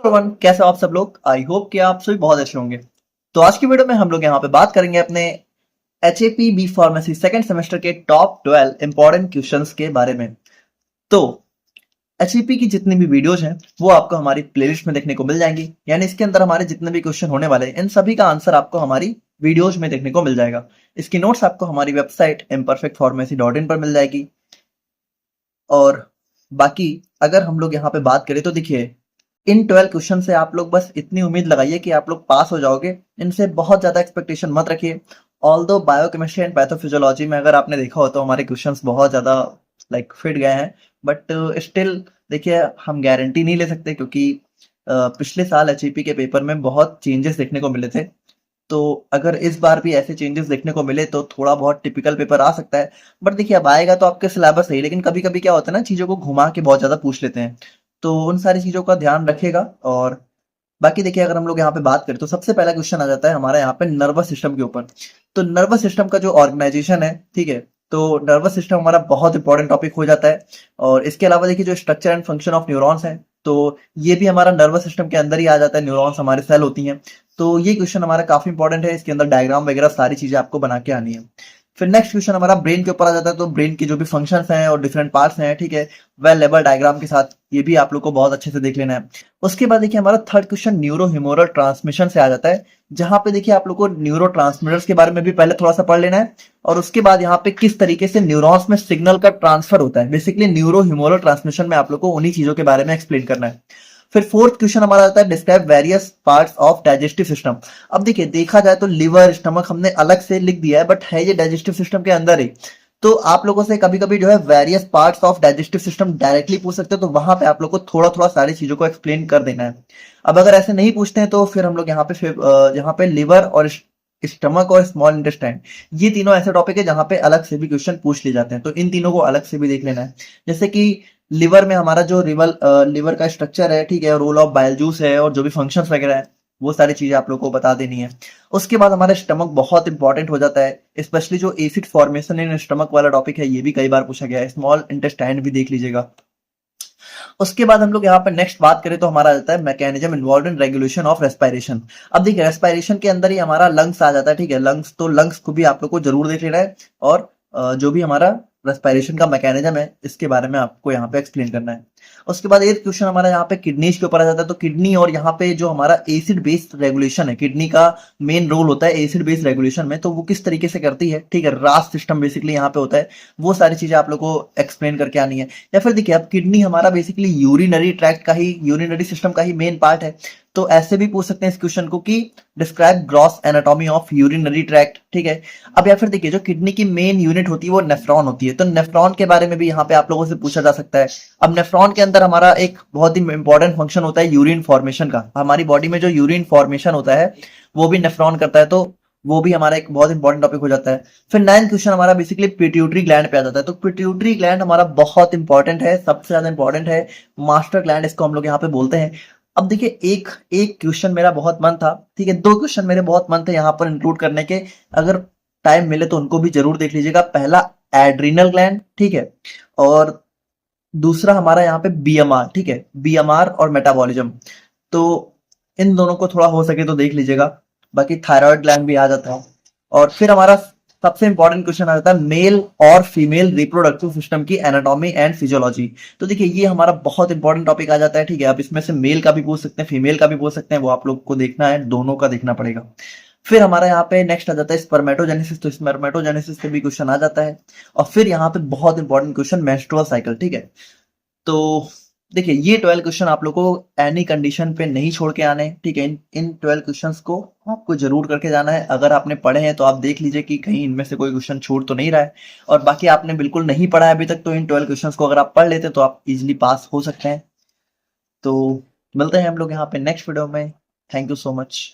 Everyone, कैसे हो आप सब लोग। आई होप कि आप सभी बहुत अच्छे होंगे। तो आज की वीडियो में हम लोग यहाँ पे बात करेंगे अपने HAP B pharmacy second semester के टॉप 12 इंपॉर्टेंट क्वेश्चंस के बारे में। तो HAP की जितनी भी वीडियोज हैं वो आपको हमारी प्लेलिस्ट में देखने को मिल जाएंगी, यानी इसके अंदर हमारे जितने भी क्वेश्चन होने वाले हैं इन सभी का आंसर आपको हमारी वीडियोज में देखने को मिल जाएगा। इसकी नोट्स आपको हमारी वेबसाइट imperfectpharmacy.in पर मिल जाएगी। और बाकी अगर हम लोग यहाँ पे बात करें तो देखिए, इन 12 क्वेश्चन से आप लोग बस इतनी उम्मीद लगाइए कि आप लोग पास हो जाओगे। इनसे बहुत ज्यादा एक्सपेक्टेशन मत रखिए। ऑल्दो बायोकेमिस्ट्री एंड पैथोफिजियोलॉजी में अगर आपने देखा हो तो हमारे क्वेश्चंस बहुत ज्यादा फिट गए हैं, बट स्टिल देखिए हम गारंटी नहीं ले सकते, क्योंकि पिछले साल HAP के पेपर में बहुत चेंजेस देखने को मिले थे। तो अगर इस बार भी ऐसे चेंजेस देखने को मिले तो थोड़ा बहुत टिपिकल पेपर आ सकता है। बट देखिए, अब आएगा तो आपके सिलेबस सही, लेकिन कभी कभी क्या होता है ना, चीजों को घुमा के बहुत ज्यादा पूछ लेते हैं। तो उन सारी चीजों का ध्यान रखिएगा। और बाकी देखिए, अगर हम लोग यहाँ पे बात करें तो सबसे पहला क्वेश्चन आ जाता है हमारा यहाँ पे नर्वस सिस्टम के ऊपर। तो नर्वस सिस्टम का जो ऑर्गेनाइजेशन है, ठीक है, तो नर्वस सिस्टम हमारा बहुत इंपॉर्टेंट टॉपिक हो जाता है। और इसके अलावा देखिए, जो structure and function of neurons है, तो ये भी हमारा नर्वस सिस्टम के अंदर ही आ जाता है। न्यूरॉन्स हमारे सेल होती हैं। तो ये क्वेश्चन हमारा काफी इंपॉर्टेंट है। इसके अंदर डायग्राम वगैरह सारी चीजें आपको बना के आनी है। फिर नेक्स्ट क्वेश्चन हमारा ब्रेन के ऊपर आ जाता है। तो ब्रेन की जो भी फंक्शंस हैं और डिफरेंट पार्ट्स हैं, ठीक है, वेल लेवल डायग्राम के साथ, ये भी आप लोग को बहुत अच्छे से देख लेना है। उसके बाद देखिए, हमारा third question neuro humoral transmission से आ जाता है, जहां पे देखिए आप लोग को न्यूरो ट्रांसमीटर्स के बारे में भी पहले थोड़ा सा पढ़ लेना है। और उसके बाद यहाँ पे किस तरीके से न्यूरॉन्स में सिग्नल का ट्रांसफर होता है, बेसिकली न्यूरो ह्यूमोरल ट्रांसमिशन में आप लोग को उन्हीं चीजों के बारे में एक्सप्लेन करना है। फिर फोर्थ क्वेश्चन हमारा आता है describe various parts of digestive system. अब देखिए, देखा जाए तो लिवर स्टमक हमने अलग से लिख दिया है, बट है ये डाइजेस्टिव सिस्टम के अंदर ही। तो आप लोगों से कभी कभी जो है various parts of digestive system directly पूछ सकते हैं, तो वहां पे आप लोग को थोड़ा थोड़ा सारी चीजों को एक्सप्लेन कर देना है। अब अगर ऐसे नहीं पूछते हैं तो फिर हम लोग यहाँ पे लिवर और स्टमक और स्मॉल इंटेस्टाइन, ये तीनों ऐसे टॉपिक है जहां पे अलग से भी क्वेश्चन पूछ लिए जाते हैं। तो इन तीनों को अलग से भी देख लेना है। जैसे कि लिवर में हमारा जो लिवर का स्ट्रक्चर है, ठीक है, रोल ऑफ बाइल जूस है और जो भी फंक्शंस वगैरह है, वो सारी चीजें आप लोग को बता देनी है। उसके बाद हमारा स्टमक बहुत इंपॉर्टेंट हो जाता है, स्पेशली जो एसिड फॉर्मेशन इन स्टमक वाला टॉपिक है, ये भी कई बार पूछा गया है। स्मॉल इंटेस्टाइन भी देख लीजिएगा। उसके बाद हम लोग यहाँ पे नेक्स्ट बात करें तो हमारा आ जाता है mechanism involve in regulation of respiration. अब देखिए, रेस्पिरेशन के अंदर ही हमारा लंग्स आ जाता है, ठीक है। लंग्स, तो लंग्स को भी आप लोग को जरूर देख लेना है। और जो भी हमारा रेस्पिरेशन का मैकेनिज्म है, इसके बारे में आपको यहाँ पे एक्सप्लेन करना है। उसके बाद एक क्वेश्चन हमारा यहाँ पे किडनीज के ऊपर आ जाता है। तो किडनी और यहाँ पे जो हमारा एसिड बेस्ड रेगुलेशन है, किडनी का मेन रोल होता है एसिड बेस्ड रेगुलेशन में, तो वो किस तरीके से करती है, ठीक है, रास सिस्टम बेसिकली यहाँ पे होता है। वो सारी चीजें आप लोग को एक्सप्लेन करके आनी है। या फिर देखिए, अब किडनी हमारा बेसिकली यूरिनरी ट्रैक्ट का ही, यूरिनरी सिस्टम का ही मेन पार्ट है। तो ऐसे भी पूछ सकते हैं इस क्वेश्चन को कि describe gross anatomy of urinary tract, ठीक है। अब या फिर देखिए, जो किडनी की मेन यूनिट होती है वो नेफ्रॉन होती है। तो नेफ्रॉन के बारे में भी यहाँ पे आप लोगों से पूछा जा सकता है। अब नेफ्रॉन के अंदर हमारा एक बहुत ही इंपॉर्टेंट फंक्शन होता है यूरिन फॉर्मेशन का। हमारी बॉडी में जो यूरिन फॉर्मेशन होता है वो भी नेफ्रॉन करता है। तो वो भी हमारा एक बहुत इंपॉर्टेंट टॉपिक हो जाता है। फिर 9th क्वेश्चन हमारा बेसिकली पिट्यूटरी ग्लैंड पे आ जाता है। तो पिट्यूटरी ग्लैंड हमारा बहुत इंपॉर्टेंट है, सबसे ज्यादा इंपॉर्टेंट है। मास्टर ग्लैंड इसको हम लोग यहाँ पे बोलते हैं। अब देखिए, एक एक क्वेश्चन मेरा बहुत मन था, ठीक है, दो क्वेश्चन मेरे बहुत मन थे यहाँ पर इंक्लूड करने के। अगर टाइम मिले तो उनको भी जरूर देख लीजिएगा। पहला एड्रिनल ग्लैंड, ठीक है, और दूसरा हमारा यहाँ पे BMR, ठीक है, BMR और मेटाबॉलिज्म। तो इन दोनों को थोड़ा हो सके तो देख लीजिएगा। बाकी थायराइड ग्लैंड भी आ जाता है। और फिर हमारा सबसे इंपॉर्टेंट क्वेश्चन आ जाता है मेल और फीमेल रिप्रोडक्टिव सिस्टम की एनाटॉमी एंड फिजियोलॉजी। तो देखिए, ये हमारा बहुत इंपॉर्टेंट टॉपिक आ जाता है, ठीक है। अब इसमें से मेल का भी पूछ सकते हैं, फीमेल का भी पूछ सकते हैं, वो आप लोग को देखना है, दोनों का देखना पड़ेगा। फिर हमारा यहाँ पे नेक्स्ट आ जाता है स्पर्मेटोजेनेसिस। तो स्पर्मेटोजेनेसिस से भी क्वेश्चन आ जाता है। और फिर यहाँ पे बहुत इंपॉर्टेंट क्वेश्चन मेंस्ट्रुअल साइकिल, ठीक है। तो देखिए, ये 12 क्वेश्चन आप लोग को एनी कंडीशन पे नहीं छोड़ के आने, ठीक है। इन 12 क्वेश्चंस को आपको जरूर करके जाना है। अगर आपने पढ़े हैं तो आप देख लीजिए कि कहीं इनमें से कोई क्वेश्चन छूट तो नहीं रहा है। और बाकी आपने बिल्कुल नहीं पढ़ा है अभी तक, तो इन 12 क्वेश्चंस को अगर आप पढ़ लेते तो आप इजिली पास हो सकते हैं। तो मिलते हैं हम लोग यहाँ पे नेक्स्ट वीडियो में। Thank you so much.